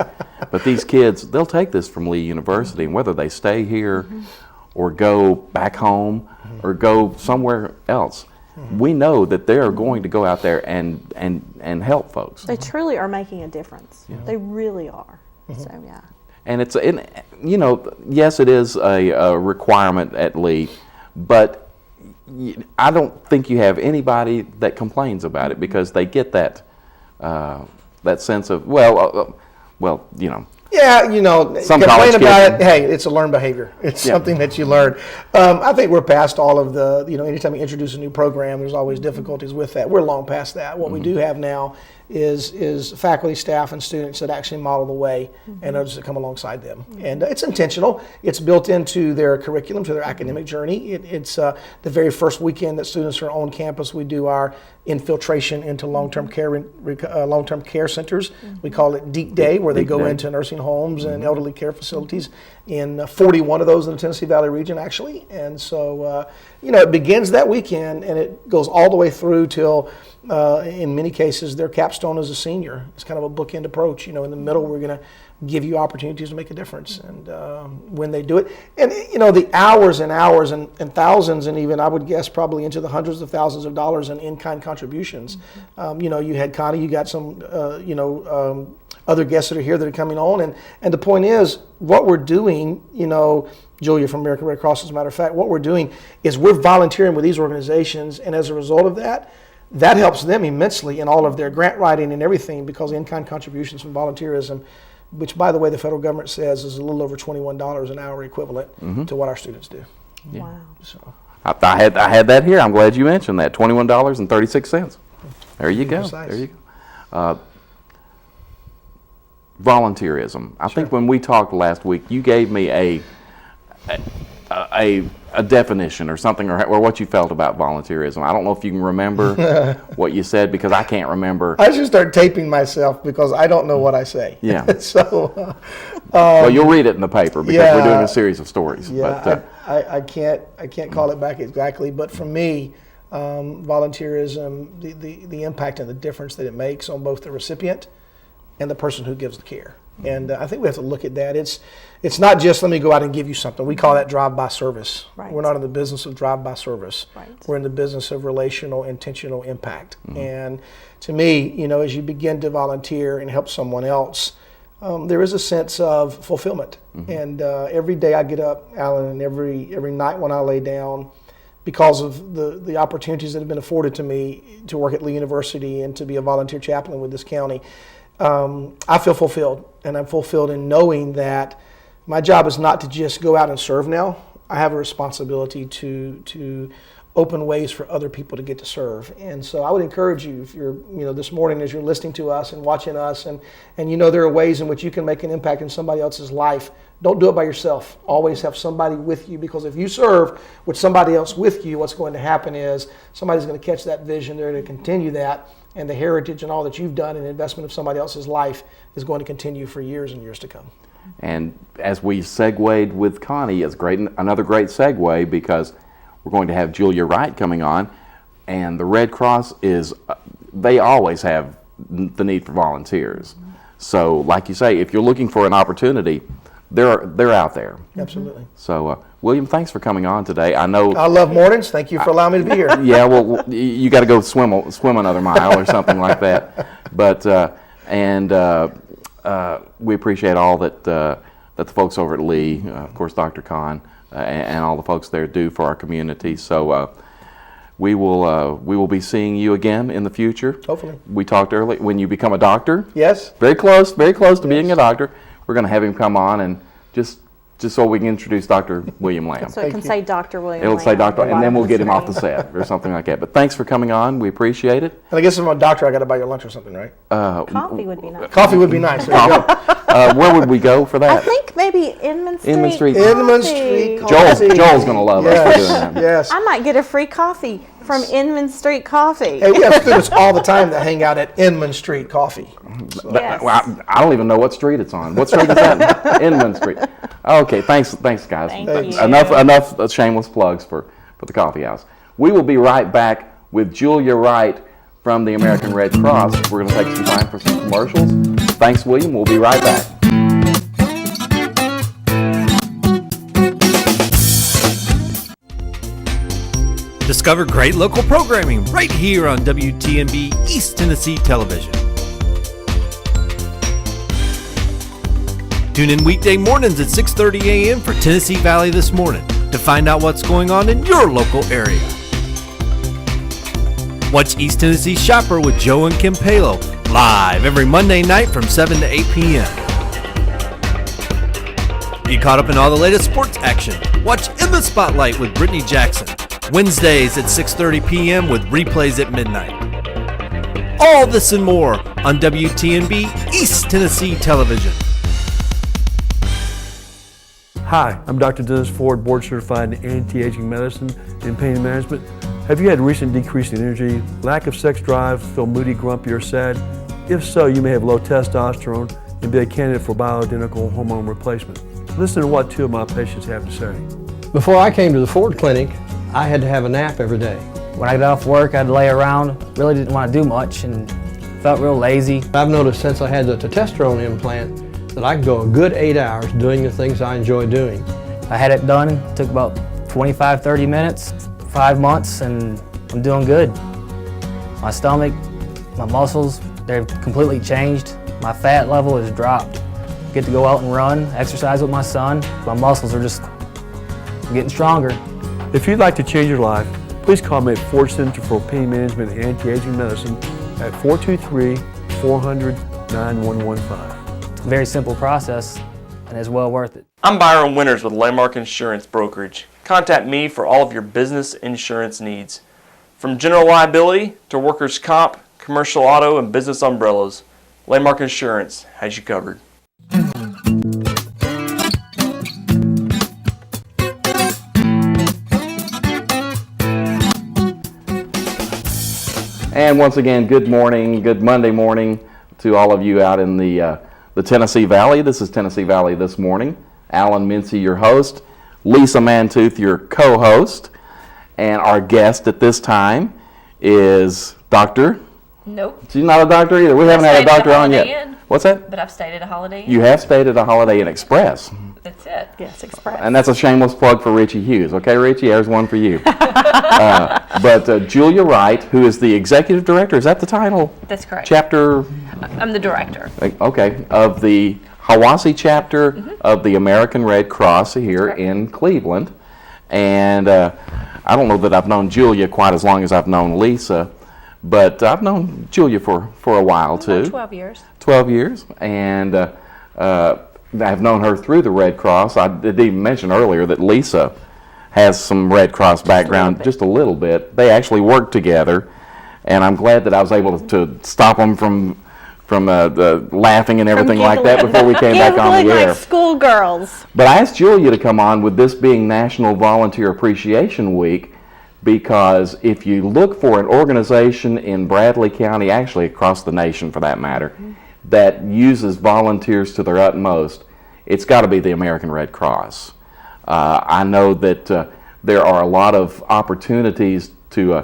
but these kids, they'll take this from Lee University, and whether they stay here or go back home or go somewhere else, we know that they are going to go out there and help folks. They truly are making a difference. They really are. So, yeah. And yes, it is a requirement at Lee, but I don't think you have anybody that complains about it, because they get that sense of, Yeah, some complain college about kids. it. Hey, it's a learned behavior. It's something that you learn. I think we're past all of the, anytime you introduce a new program, there's always difficulties with that. We're long past that. What we do have now is faculty, staff, and students that actually model the way, and others that come alongside them. And it's intentional. It's built into their curriculum, to their academic journey. It's the very first weekend that students are on campus, we do our infiltration into long-term care centers. We call it Deep Day, where they go into nursing homes and elderly care facilities. in 41 of those in the Tennessee Valley region, actually. And so, it begins that weekend and it goes all the way through till, in many cases, their capstone is a senior. It's kind of a bookend approach. In the middle, we're going to give you opportunities to make a difference. And when they do it, and the hours and hours and thousands, and even I would guess probably into the hundreds of thousands of dollars in-kind contributions. You had Connie, you got some, other guests that are here that are coming on. And the point is, what we're doing, Julia from American Red Cross, as a matter of fact, what we're doing is we're volunteering with these organizations. And as a result of that, that helps them immensely in all of their grant writing and everything, because in-kind contributions from volunteerism, which, by the way, the federal government says is a little over $21 an hour equivalent to what our students do. Yeah. Wow. So I had that here. I'm glad you mentioned that. $21.36. There you go. Precise. There you go. Volunteerism. I think when we talked last week, you gave me a definition or something, or what you felt about volunteerism. I don't know if you can remember what you said, because I can't remember. I should start taping myself because I don't know what I say. Yeah. So, well, you'll read it in the paper because we're doing a series of stories. yeah, But, I can't call it back exactly, but for me, volunteerism, the impact and the difference that it makes on both the recipient and the person who gives the care. And I think we have to look at that. It's not just, let me go out and give you something. We call that drive-by service. Right. We're not in the business of drive-by service. Right. We're in the business of relational, intentional impact. And to me, as you begin to volunteer and help someone else, there is a sense of fulfillment. And every day I get up, Alan, and every night when I lay down, because of the opportunities that have been afforded to me to work at Lee University and to be a volunteer chaplain with this county, I feel fulfilled, and I'm fulfilled in knowing that my job is not to just go out and serve now. I have a responsibility to open ways for other people to get to serve. And so I would encourage you, if you're, this morning as you're listening to us and watching us, and there are ways in which you can make an impact in somebody else's life, don't do it by yourself. Always have somebody with you, because if you serve with somebody else with you, what's going to happen is somebody's going to catch that vision, they're going to continue that, and the heritage and all that you've done in investment of somebody else's life is going to continue for years and years to come. and as we segued with Connie, it's another great segue, because we're going to have Julia Wright coming on, and the Red Cross they always have the need for volunteers. So, like you say, if you're looking for an opportunity, they're out there. Absolutely. So, William, thanks for coming on today. I know. I love mornings. Thank you for allowing me to be here. Yeah, well, you got to go swim another mile or something like that. But we appreciate all that the folks over at Lee, of course, Dr. Kahn, and all the folks there do for our community. So we will be seeing you again in the future. Hopefully. We talked earlier when you become a doctor. Yes. Very close to being a doctor. We're going to have him come on and just so we can introduce Dr. William Lamb. So it can say Dr. William It'll say Lamb Dr. at the and then bottom we'll of get the him off the screen. set or something like that. But thanks for coming on. We appreciate it. And I guess if I'm a doctor, I got to buy your lunch or something, right? Coffee would be nice. Coffee would be nice. There you go. Where would we go for I that? think maybe Inman Street. Inman Street. Inman Coffee. Street Joel's Coffee. going to love us for doing that. Yes. I might get a free coffee from Inman Street Coffee. Hey, we have students all the time that hang out at Inman Street Coffee. So, Yes. Well, I don't even know what street it's on. What street is that? Inman Street. Okay, thanks guys. Thank you. Enough shameless plugs for the coffee house. We will be right back with Julia Wright from the American Red Cross. We're going to take some time for some commercials. Thanks, William. We'll be right back. Discover great local programming right here on WTMB East Tennessee Television. Tune in weekday mornings at 6:30 a.m. for Tennessee Valley This Morning to find out what's going on in your local area. Watch East Tennessee Shopper with Joe and Kim Palo live every Monday night from 7 to 8 p.m. Get caught up in all the latest sports action. Watch In the Spotlight with Brittany Jackson Wednesdays at 6:30 p.m. with replays at midnight. All this and more on WTMB East Tennessee Television. Hi, I'm Dr. Dennis Ford, board certified in anti-aging medicine and pain management. Have you had recent decrease in energy, lack of sex drive, feel moody, grumpy, or sad? If so, you may have low testosterone and be a candidate for bioidentical hormone replacement. Listen to what two of my patients have to say. Before I came to the Ford Clinic, I had to have a nap every day. When I got off work, I'd lay around, really didn't want to do much, and felt real lazy. I've noticed since I had the testosterone implant that I can go a good 8 hours doing the things I enjoy doing. I had it done, took about 25, 30 minutes, 5 months, and I'm doing good. My stomach, my muscles, they've completely changed. My fat level has dropped. Get to go out and run, exercise with my son. My muscles are just getting stronger. If you'd like to change your life, please call me at Ford Center for Pain Management and Anti-Aging Medicine at 423-400-9115. It's a very simple process, and it's well worth it. I'm Byron Winters with Landmark Insurance Brokerage. Contact me for all of your business insurance needs. From general liability to workers' comp, commercial auto, and business umbrellas, Landmark Insurance has you covered. And once again, good morning, good Monday morning to all of you out in the Tennessee Valley. This is Tennessee Valley This Morning. Alan Mincy, your host. Lisa Mantooth, your co-host. And our guest at this time is Dr. Nope. She's not a doctor either. We haven't had a doctor on yet. What's that? But I've stayed at a Holiday Inn. You have stayed at a Holiday Inn Express. That's it. Yes, Express. And that's a shameless plug for Richie Hughes. Okay, Richie, there's one for you. But Julia Wright, who is the executive director, is that the title? That's correct. Chapter? I'm the director. Okay, of the Hiwassee chapter of the American Red Cross here in Cleveland. And I don't know that I've known Julia quite as long as I've known Lisa, but I've known Julia for a while too. 12 years. 12 years. And I've known her through the Red Cross. I did even mention earlier that Lisa has some Red Cross background, just a little bit. They actually worked together, and I'm glad that I was able to stop them from the laughing and everything like that before we came back on the air. Like schoolgirls. But I asked Julia to come on with this being National Volunteer Appreciation Week, because if you look for an organization in Bradley County, actually across the nation for that matter, that uses volunteers to their utmost, it's got to be the American Red Cross. I know that there are a lot of opportunities to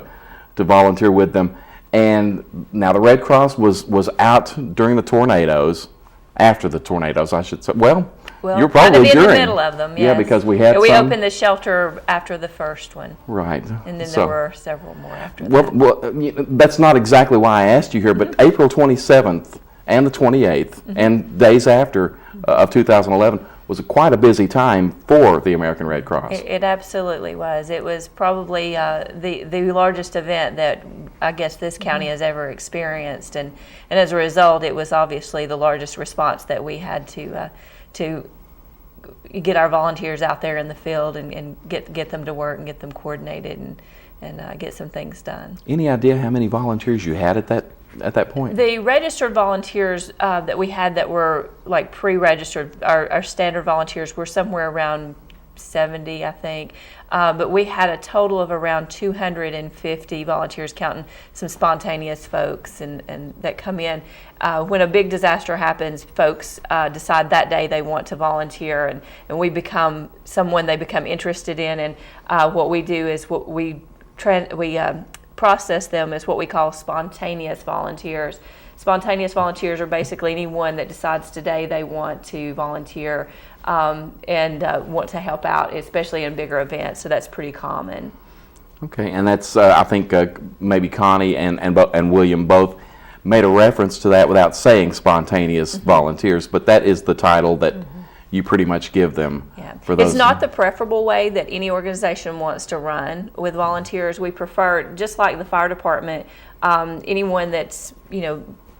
volunteer with them. And now the Red Cross was out during the tornadoes, after the tornadoes, I should say. Well you're probably kind of in during. the middle of them, yes. Yeah, because we had we some. opened the shelter after the first one. Right. And then there were several more after Well, that. that's not exactly why I asked you here, but April 27th and the 28th and days after of 2011 was quite a busy time for the American Red Cross. It absolutely was. It was probably the largest event that I guess this county has ever experienced, and as a result, it was obviously the largest response that we had to get our volunteers out there in the field and get them to work and get them coordinated and get some things done. Any idea how many volunteers you had at that point? The registered volunteers that we had that were like pre-registered, our standard volunteers were somewhere around 70, I think. But we had a total of around 250 volunteers, counting some spontaneous folks and that come in. When a big disaster happens, folks decide that day they want to volunteer, and we become someone they become interested in. And what we do is we process them as what we call spontaneous volunteers. Spontaneous volunteers are basically anyone that decides today they want to volunteer and want to help out, especially in bigger events. So that's pretty common. Okay, and that's I think maybe Connie and William both made a reference to that without saying spontaneous volunteers, but that is the title that you pretty much give them. Yeah. For those. It's not the preferable way that any organization wants to run with volunteers. We prefer, just like the fire department, anyone that's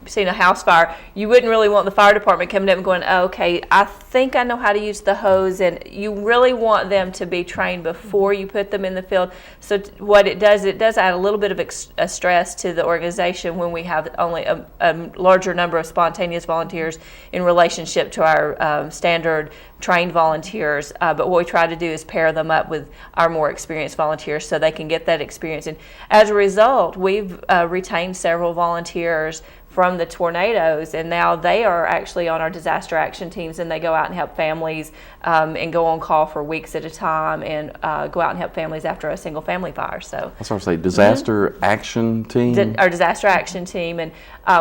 seen a house fire, you wouldn't really want the fire department coming up and going, oh, okay, I think I know how to use the hose, and you really want them to be trained before you put them in the field. So what it does add a little bit of stress to the organization when we have only a larger number of spontaneous volunteers in relationship to our standard trained volunteers. But what we try to do is pair them up with our more experienced volunteers so they can get that experience. And as a result, we've retained several volunteers from the tornadoes, and now they are actually on our disaster action teams, and they go out and help families and go on call for weeks at a time, and go out and help families after a single family fire. So That's what I say, disaster action team? our disaster action team, and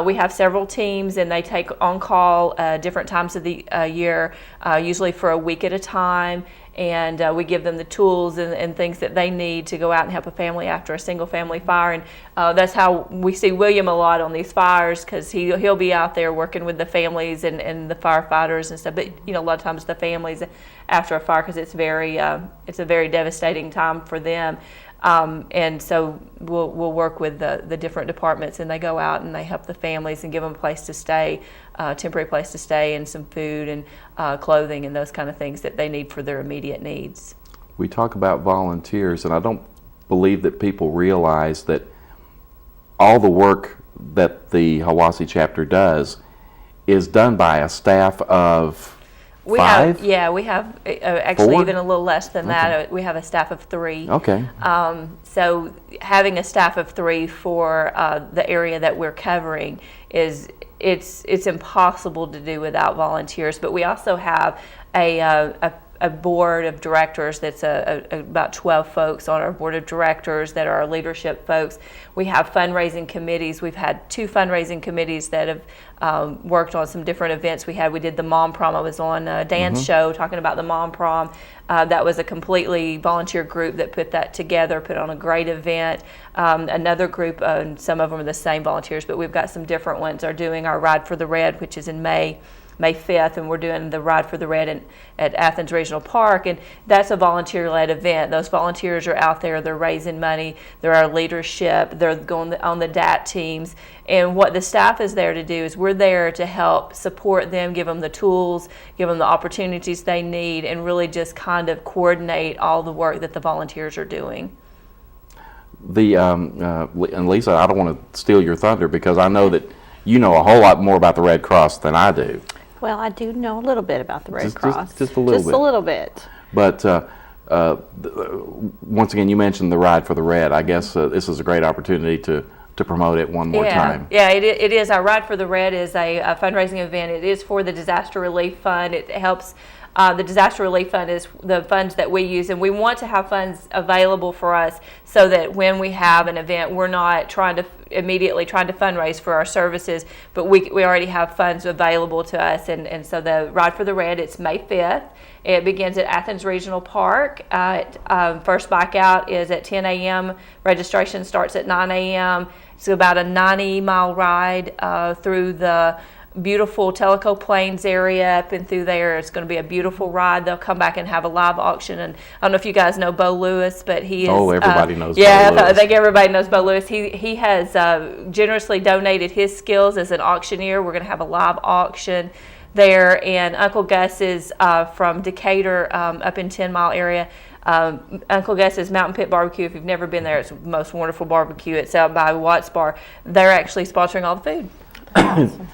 we have several teams, and they take on call different times of the year, usually for a week at a time. And we give them the tools and things that they need to go out and help a family after a single family fire. And that's how we see William a lot on these fires, because he'll be out there working with the families and the firefighters and stuff. But a lot of times the families after a fire, because it's a very devastating time for them. And so we'll work with the different departments, and they go out and they help the families and give them a place to stay, temporary place to stay, and some food and clothing and those kind of things that they need for their immediate needs. We talk about volunteers, and I don't believe that people realize that all the work that the Hiwassee chapter does is done by a staff of We 5? we have actually 4? even a little less than that. We have a staff of 3. Okay. So having a staff of 3 for the area that we're covering it's impossible to do without volunteers. But we also have a board of directors that's about 12 folks on our board of directors that are our leadership folks. We have fundraising committees. We've had 2 fundraising committees that have worked on some different events. We did the Mom Prom. I was on Dan's show talking about the Mom Prom. That was a completely volunteer group that put that together, put on a great event. Another group, some of them are the same volunteers, but we've got some different ones, are doing our Ride for the Red, which is in May 5th, and we're doing the Ride for the Red at Athens Regional Park, and that's a volunteer-led event. Those volunteers are out there, they're raising money, they're our leadership, they're going on the DAT teams, and what the staff is there to do is we're there to help support them, give them the tools, give them the opportunities they need, and really just kind of coordinate all the work that the volunteers are doing. And Lisa, I don't want to steal your thunder, because I know that you know a whole lot more about the Red Cross than I do. Well, I do know a little bit about the Red Cross. Just a little bit. Just a little bit. But once again, you mentioned the Ride for the Red. I guess this is a great opportunity to promote it one more time. Yeah, it is. Our Ride for the Red is a fundraising event. It is for the Disaster Relief Fund. It helps. The Disaster Relief Fund is the funds that we use, and we want to have funds available for us so that when we have an event, we're not immediately trying to fundraise for our services, but we already have funds available to us. And so the Ride for the Red, it's May 5th. It begins at Athens Regional Park. First bike out is at 10 a.m. Registration starts at 9 a.m. It's about a 90-mile ride through the beautiful Tellico Plains area up and through there. It's going to be a beautiful ride. They'll come back and have a live auction. And I don't know if you guys know Bo Lewis, but he is... Oh, everybody knows Bo Lewis. I think everybody knows Bo Lewis. He has generously donated his skills as an auctioneer. We're going to have a live auction there. And Uncle Gus is from Decatur up in 10 Mile area. Uncle Gus's Mountain Pit Barbecue, if you've never been there, it's the most wonderful barbecue. It's out by Watts Bar. They're actually sponsoring all the food. Awesome.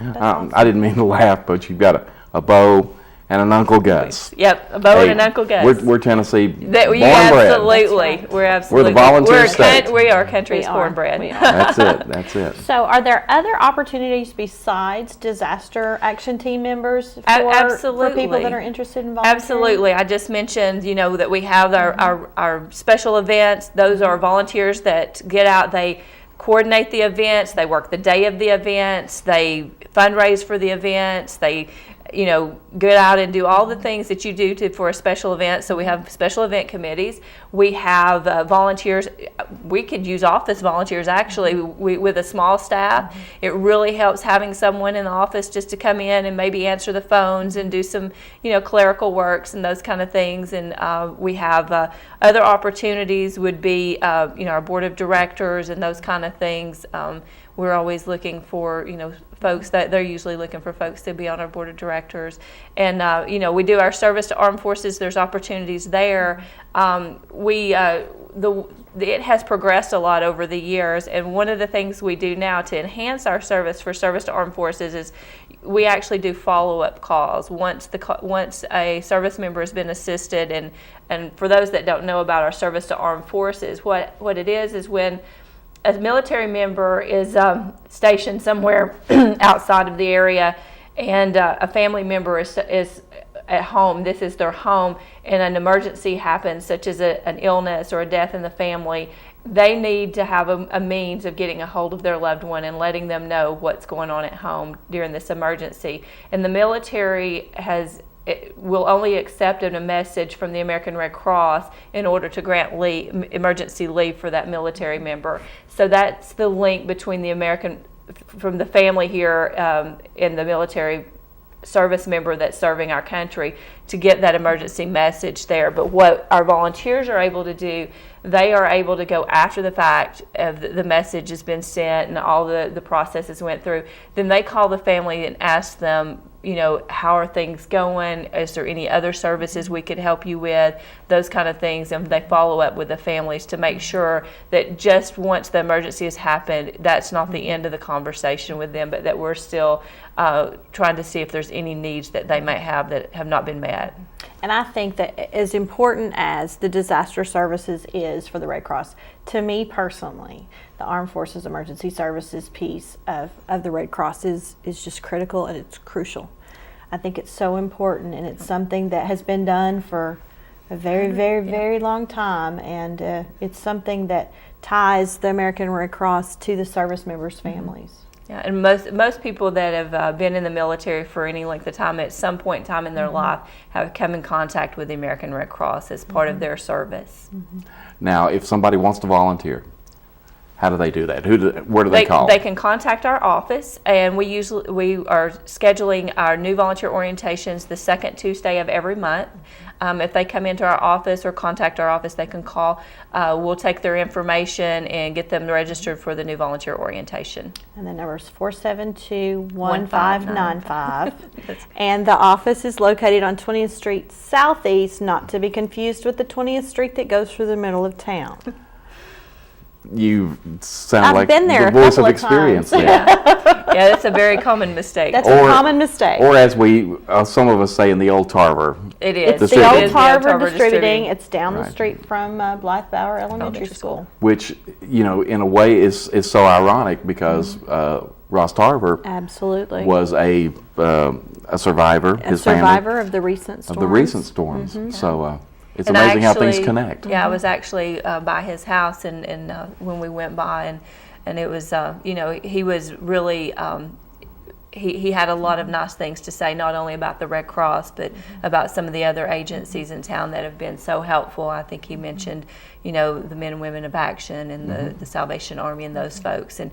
I didn't mean to laugh, but you've got a Bo and an Uncle Gus. Yep, a Bo and an Uncle Gus. We're Tennessee born bred. Absolutely. We're absolutely. We're the volunteer state. We are country's cornbread. We are. That's it. So are there other opportunities besides disaster action team members for people that are interested in volunteering? Absolutely. I just mentioned, that we have our special events. Those are volunteers that get out, they coordinate the events, they work the day of the events, they fundraise for the events, they get out and do all the things that you do for a special event. So we have special event committees. We have volunteers. We could use office volunteers actually with a small staff. It really helps having someone in the office just to come in and maybe answer the phones and do some clerical works and those kind of things. And we have other opportunities would be our board of directors and those kind of things. We're always looking for folks that they're usually looking for folks to be on our board of directors. And we do our service to armed forces. There's opportunities there. It has progressed a lot over the years, and one of the things we do now to enhance our service to armed forces is we actually do follow-up calls once a service member has been assisted. And for those that don't know about our service to armed forces, what it is when a military member is stationed somewhere outside of the area, and a family member is at home, this is their home, and an emergency happens, such as an illness or a death in the family, they need to have a means of getting a hold of their loved one and letting them know what's going on at home during this emergency. And the military will only accept a message from the American Red Cross in order to grant emergency leave for that military member. So that's the link between from the family here and the military service member that's serving our country to get that emergency message there. But what our volunteers are able to do, they are able to go after the fact of the message has been sent and all the processes went through. Then they call the family and ask them, how are things going? Is there any other services we could help you with? Those kind of things. And they follow up with the families to make sure that just once the emergency has happened, that's not the end of the conversation with them, but that we're still trying to see if there's any needs that they might have that have not been met. And I think that as important as the disaster services is for the Red Cross, to me personally, the Armed Forces Emergency Services piece of the Red Cross is just critical, and it's crucial. I think it's so important, and it's something that has been done for a very, very, very long time, and it's something that ties the American Red Cross to the service members' families. Yeah, and most people that have been in the military for any length of time, at some point in time in their life, have come in contact with the American Red Cross as part of their service. Now, if somebody wants to volunteer, how do they do that? Where do they call? They can contact our office, and we are scheduling our new volunteer orientations the second Tuesday of every month. If they come into our office or contact our office, they can call. We'll take their information and get them registered for the new volunteer orientation. And the number is 472-1595. And the office is located on 20th Street Southeast, not to be confused with the 20th Street that goes through the middle of town. You sound I've like been there the a voice of couple of experience times. there. Yeah, that's a very common mistake. That's a common mistake. Or as some of us say in the old Tarver. It is. It's the old Tarver Distributing. It's down the street from Blythe Bower Elementary School. Which, in a way is so ironic because Ross Tarver absolutely was a survivor. His family, of the recent storms. So it's amazing how things connect. Yeah, I was actually by his house and when we went by, and it was, he was really, he had a lot of nice things to say, not only about the Red Cross, but about some of the other agencies in town that have been so helpful. I think he mentioned, the Men and Women of Action and the Salvation Army and those folks. And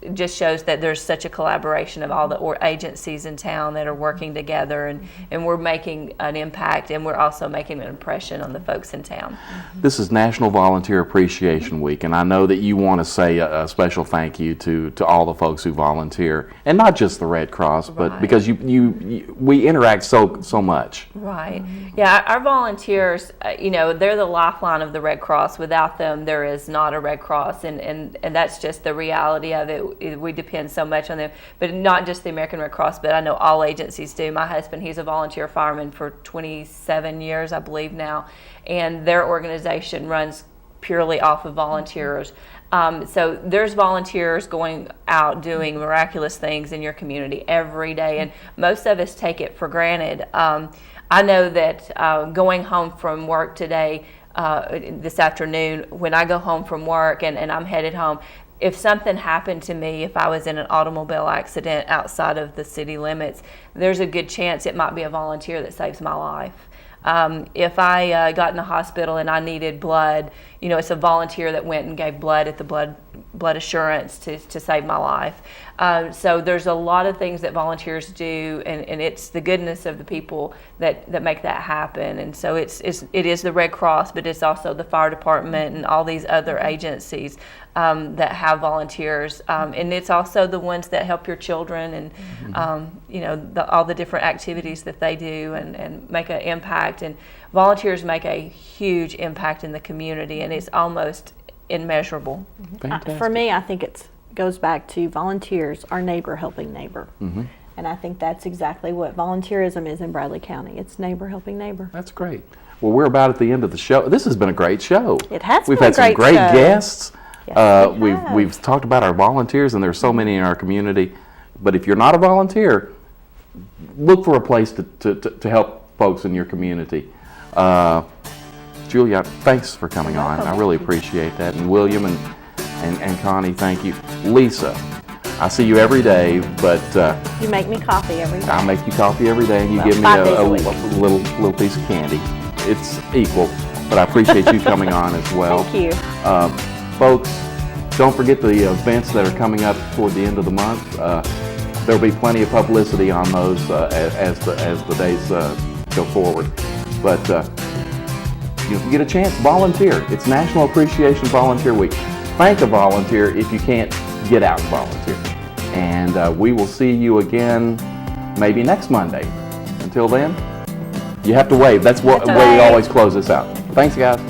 it just shows that there's such a collaboration of all the agencies in town that are working together, and we're making an impact, and we're also making an impression on the folks in town. This is National Volunteer Appreciation Week, and I know that you want to say a special thank you to all the folks who volunteer, and not just the Red Cross, but because we interact so much. Right. Yeah, our volunteers, they're the lifeline of the Red Cross. Without them, there is not a Red Cross, and that's just the reality of it. We depend so much on them, but not just the American Red Cross, but I know all agencies do. My husband, he's a volunteer fireman for 27 years, I believe now, and their organization runs purely off of volunteers. So there's volunteers going out doing miraculous things in your community every day, and most of us take it for granted. I know that going home from work today, this afternoon, when I go home from work and I'm headed home, if something happened to me, if I was in an automobile accident outside of the city limits, there's a good chance it might be a volunteer that saves my life. If I got in the hospital and I needed blood, it's a volunteer that went and gave blood at the blood assurance to save my life. So there's a lot of things that volunteers do, and it's the goodness of the people that make that happen. And so it is the Red Cross, but it's also the fire department and all these other agencies that have volunteers, and it's also the ones that help your children and all the different activities that they do and make an impact. And volunteers make a huge impact in the community, and it's almost immeasurable. For me, I think it goes back to volunteers are neighbor helping neighbor. And I think that's exactly what volunteerism is in Bradley County. It's neighbor helping neighbor. That's great. Well, we're about at the end of the show. This has been a great show. It has We've been had some great guests. Yes, we have. We've talked about our volunteers, and there's so many in our community. But if you're not a volunteer, look for a place to help folks in your community. Julia, thanks for coming on. I really appreciate that. And William and Connie, thank you. Lisa, I see you every day, but You make me coffee every day. I make you coffee every day, and you Well, give me 5 days a a week. little piece of candy. It's equal, but I appreciate you coming on as well. Thank you. Folks, don't forget the events that are coming up toward the end of the month. There'll be plenty of publicity on those as the days go forward. But if you get a chance, volunteer. It's National Appreciation Volunteer Week. Thank a volunteer if you can't get out and volunteer. And we will see you again maybe next Monday. Until then, you have to wave. That's the way we always close this out. Thanks, guys.